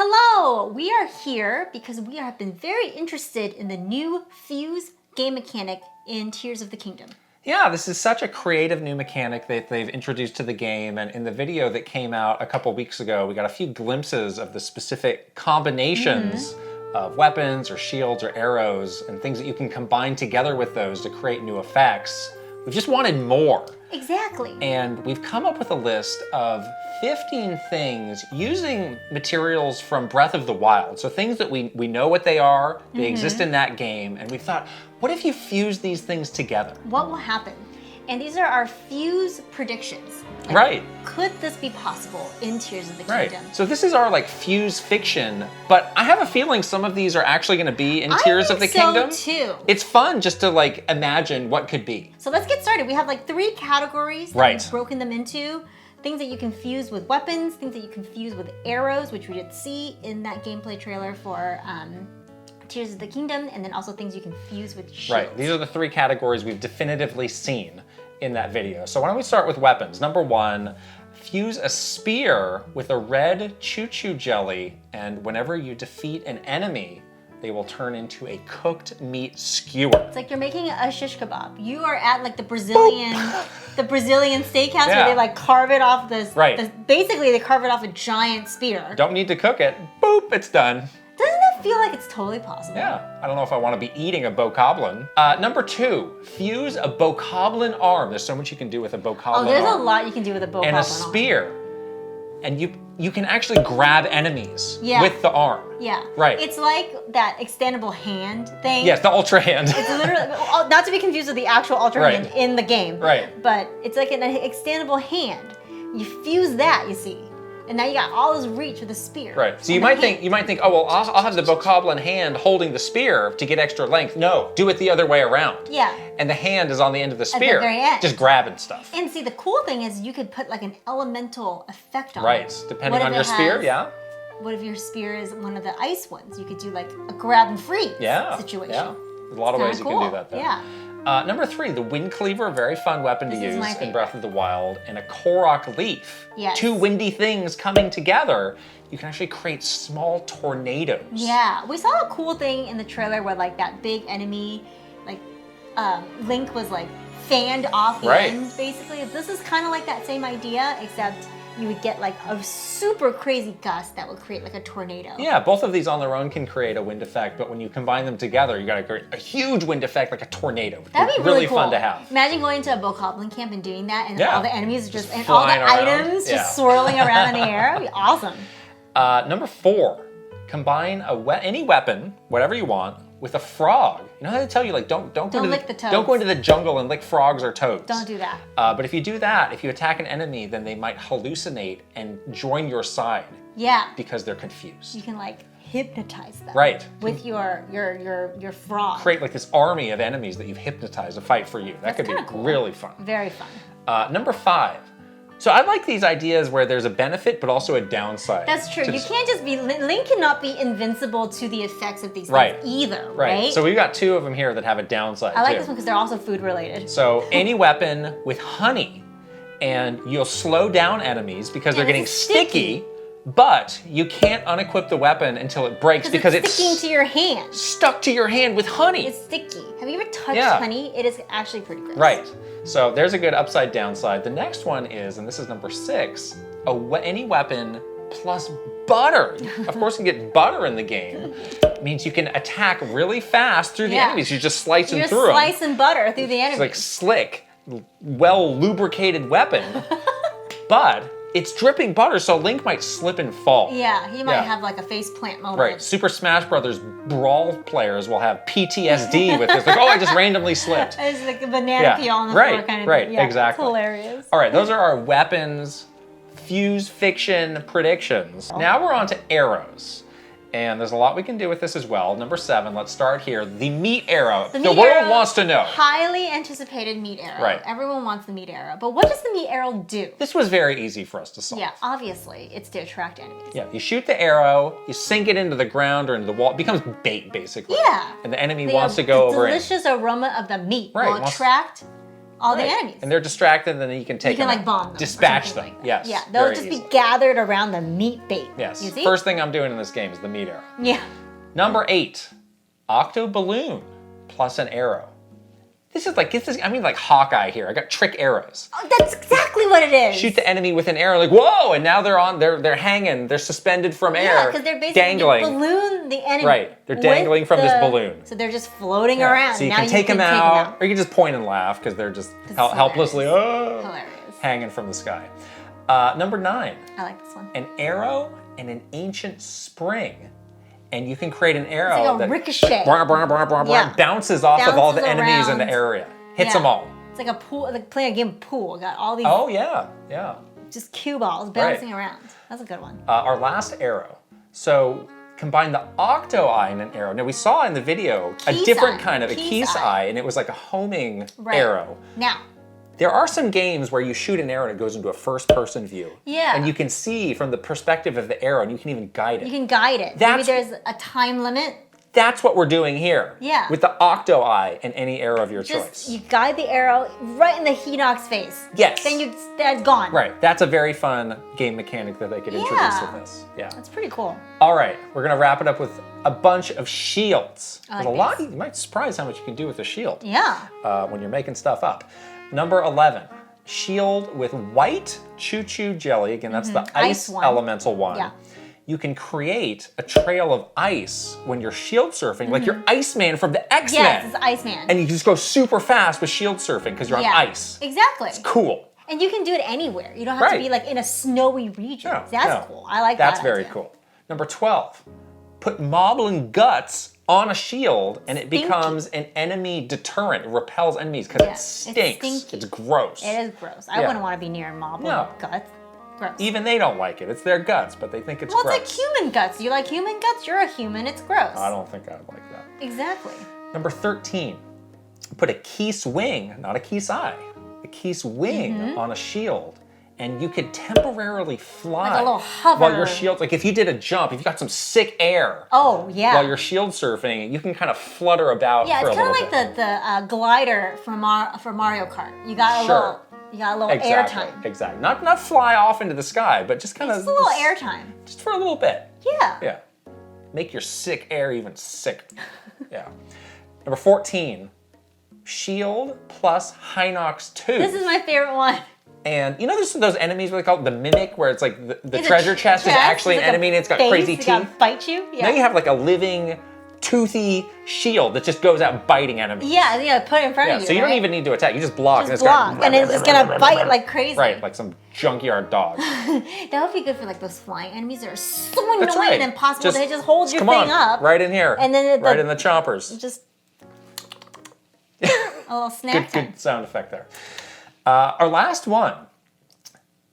Hello! We are here because we have been very interested in the new fuse game mechanic in Tears of the Kingdom. Yeah, this is such a creative new mechanic that they've introduced to the game, and in the video that came out a couple weeks ago, we got a few glimpses of the specific combinations of weapons or shields or arrows and things that you can combine together with those to create new effects. We've just wanted more. Exactly. And we've come up with a list of 15 things using materials from Breath of the Wild. So things that we know what they are, they exist in that game, and we thought, what if you fuse these things together? What will happen? And these are our fuse predictions. Like, right. Could this be possible in Tears of the Kingdom? So this is our fuse fiction, but I have a feeling some of these are actually going to be in Tears of the Kingdom. Too. It's fun just to imagine what could be. So let's get started. We have 3 categories that we've broken them into. Things that you can fuse with weapons, things that you can fuse with arrows, which we did see in that gameplay trailer for Tears of the Kingdom, and then also things you can fuse with shields. Right, these are the 3 categories we've definitively seen in that video. So why don't we start with weapons? Number 1, fuse a spear with a red choo-choo jelly, and whenever you defeat an enemy, they will turn into a cooked meat skewer. It's like you're making a shish kebab. You are at the Brazilian steakhouse where they carve it off this. Basically, they carve it off a giant spear. Don't need to cook it. Boop, it's done. Doesn't it feel like it's totally possible? Yeah, I don't know if I want to be eating a BOKOBLIN. Number 2, fuse a BOKOBLIN arm. There's so much you can do with a BOKOBLIN arm. Oh, there's a lot you can do with a BOKOBLIN arm. And a spear. And you can actually grab enemies with the arm. Yeah. Right. It's like that extendable hand thing. Yes, the ultra hand. It's literally, not to be confused with the actual ultra hand in the game. Right. But it's like an extendable hand. You fuse that, you see. And now you got all this reach with a spear. Right. So you might think, oh well, I'll have the BOKOBLIN hand holding the spear to get extra length. No, do it the other way around. Yeah. And the hand is on the end of the spear. At the very end. Just grabbing stuff. And see, the cool thing is you could put an elemental effect on it. Right. Depending on your spear, What if your spear is one of the ice ones? You could do a grab and freeze situation. Yeah. There's a lot of ways you can do that though. Yeah. Number 3, the WINDCLEAVER, very fun weapon to use in Breath of the Wild, and a KOROK leaf. Yes. 2 windy things coming together. You can actually create small tornadoes. Yeah, we saw a cool thing in the trailer where that big enemy, Link was fanned off the end, basically. This is kind of like that same idea, except you would get a super crazy gust that would create a tornado. Yeah, both of these on their own can create a wind effect, but when you combine them together, you gotta create a huge wind effect like a tornado. That'd be really cool. Fun to have. Imagine going to a BOKOBLIN camp and doing that, and all the enemies and all the items just swirling around in the air. That'd be awesome. Number 4, combine any weapon, whatever you want, with a frog. You know how they tell you don't lick the toads. Don't go into the jungle and lick frogs or toads. Don't do that. But if you do that, if you attack an enemy, then they might hallucinate and join your side. Yeah. Because they're confused. You can hypnotize them. Right. With your frog. Create this army of enemies that you've hypnotized to fight for you. That could be cool. really fun. Very fun. Number 5. So I like these ideas where there's a benefit, but also a downside. That's true. You can't just be, Link cannot be invincible to the effects of these things either, right? So we've got 2 of them here that have a downside I like this one because they're also food related. So any weapon with honey, and you'll slow down enemies because they're getting sticky, but you can't unequip the weapon until it breaks because it's sticking to your hand. Stuck to your hand with honey. It's sticky. Have you ever touched honey? It is actually pretty gross. Right. So there's a good upside downside. The next one is, and this is number 6, any weapon plus butter. Of course, you can get butter in the game. It means you can attack really fast through the enemies. You're just slicing through them. You're slicing butter through the enemies. It's slick, well lubricated weapon, but it's dripping butter, so Link might slip and fall. Yeah, he might have a face plant moment. Right, Super Smash Brothers Brawl players will have PTSD with this. I just randomly slipped. It's like a banana peel on the floor kind of thing. Yeah, exactly. It's hilarious. All right, those are our weapons, fuse fiction predictions. Now we're on to arrows. And there's a lot we can do with this as well. Number 7, let's start here. The meat arrow. The world wants to know. Highly anticipated meat arrow. Right. Everyone wants the meat arrow. But what does the meat arrow do? This was very easy for us to solve. Yeah, obviously, it's to attract enemies. Yeah, you shoot the arrow, you sink it into the ground or into the wall. It becomes bait, basically. Yeah. And the enemy wants to go over it. The delicious aroma of the meat will attract all the enemies. And they're distracted, and then you can take them, like bomb them, dispatch them. like Yes. Yeah, they'll just be gathered around the meat bait. Yes. You see? First thing I'm doing in this game is the meat arrow. Yeah. Number 8, OCTO balloon plus an arrow. This is like, I mean like Hawkeye here. I got trick arrows. Oh, that's exactly what it is. Shoot the enemy with an arrow, like, whoa, and now they're hanging, they're suspended from air. Yeah, because they're basically dangling. balloon the enemy. Right, they're dangling from this balloon. So they're just floating around. So you now can take them out, or you can just point and laugh because they're just helplessly Hilarious. hanging from the sky. Number 9. I like this one. An arrow and an ancient spring. And you can create an arrow It's like a that ricochet. Bounces off of all the enemies in the around. area. Hits them all. It's like a pool, like playing a game of pool. Got all these Oh, yeah. just cue balls bouncing around. That's a good one. Our last arrow. So combine the octo eye and an arrow. Now we saw in the video a different kind of a KEESE eye, and it was like a homing arrow. Now, there are some games where you shoot an arrow and it goes into a first-person view. Yeah. And you can see from the perspective of the arrow, and you can even guide it. you can guide it. Maybe there's a time limit. That's what we're doing here. Yeah. With the octo eye and any arrow of your choice. You guide the arrow right in the HINOX face. Yes. Then that's gone. Right. That's a very fun game mechanic that they could introduce with this. Yeah. That's pretty cool. All right. We're going to wrap it up with a bunch of shields. I like There's a lot. You might be surprised how much you can do with a shield. Yeah. When you're making stuff up. Number 11. Shield with white choo-choo jelly. Again, that's the ice elemental one. Yeah. You can create a trail of ice when you're shield surfing, like you're Iceman from the X-Men. Yes, it's Iceman. And you just go super fast with shield surfing because you're on ice. Exactly. It's cool. And you can do it anywhere. You don't have to be like in a snowy region. No, That's cool. I like that. That's very cool. Number 12. Put Moblin guts on a shield and it becomes an enemy deterrent. It repels enemies because it stinks. It's gross. It is gross. I wouldn't want to be near Moblin guts. Gross. Even they don't like it. It's their guts, but they think it's gross. Well, it's like human guts. You like human guts? You're a human. It's gross. I don't think I'd like that. Exactly. Number 13. Put a KEESE wing, not a KEESE eye, a KEESE wing on a shield. And you could temporarily fly. Like a little hover. While your shield, like if you did a jump, if you got some sick air. Oh, yeah. While you're shield surfing, you can kind of flutter about for a little bit. Yeah, it's kind of like the glider from Mario Kart. You got a little air time. Exactly. Not fly off into the sky, but just kind of. Just a little air time. Just for a little bit. Yeah. Yeah. Make your sick air even sicker. Yeah. Number 14. Shield plus HINOX 2. This is my favorite one. And you know there's those enemies where they call it the mimic, where it's like the treasure chest is actually an enemy and it's got crazy teeth. It's bite you. Yeah. Now you have like a living, toothy shield that just goes out biting enemies. Yeah, put it in front of you. So you don't even need to attack. You just block. Just block, and it's gonna bite like crazy. Right, like some junkyard dog. That would be good for like those flying enemies that are so annoying and impossible. They just hold your thing up. Right in here. And then right in the chompers. Just a little snap. Good sound effect there. Our last one,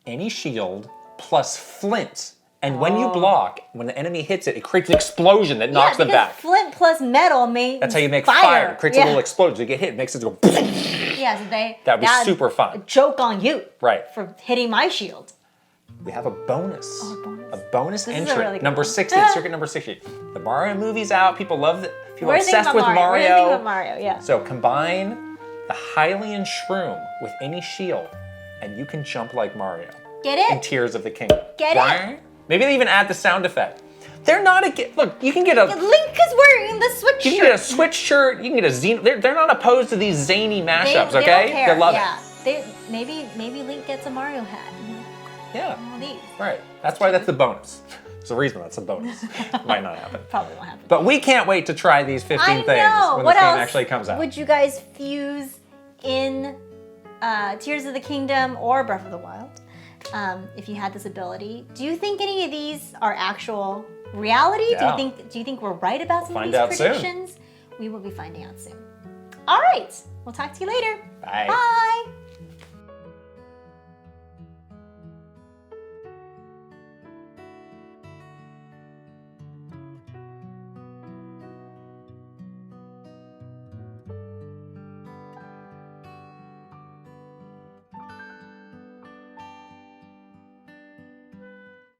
any shield plus flint. And when you block, when the enemy hits it, it creates an explosion that knocks them back. Flint plus metal makes That's how you make fire. It creates a little explosion. You get hit, it makes it go. Yeah, so that'd be super fun. Joke on you. Right. For hitting my shield. We have a bonus. A bonus entry. Is a really good number one. 60, circuit number 60. The Mario movie's out. People love it. People are obsessed with Mario. Mario. We're thinking about Mario, yeah. So combine the HYLIAN shroom with any shield, and you can jump like Mario. Get it? In Tears of the Kingdom. Get it? Maybe they even add the sound effect. They're not a... Look, you can get a... Link is wearing the Switch shirt. You can get a Switch shirt. You can get a Xeno... They're not opposed to these zany mashups, okay? They love it. Maybe Link gets a Mario hat. Yeah. One of these. Right. That's why that's the bonus. There's a reason that's a bonus. Might not happen. Probably won't happen. But we can't wait to try these 15 things when what this game else actually comes out. Would you guys fuse in Tears of the Kingdom or Breath of the Wild if you had this ability? Do you think any of these are actual reality? Yeah. Do you think we're right about some of Find these out soon. predictions? We will be finding out soon. All right. We'll talk to you later. Bye. Bye.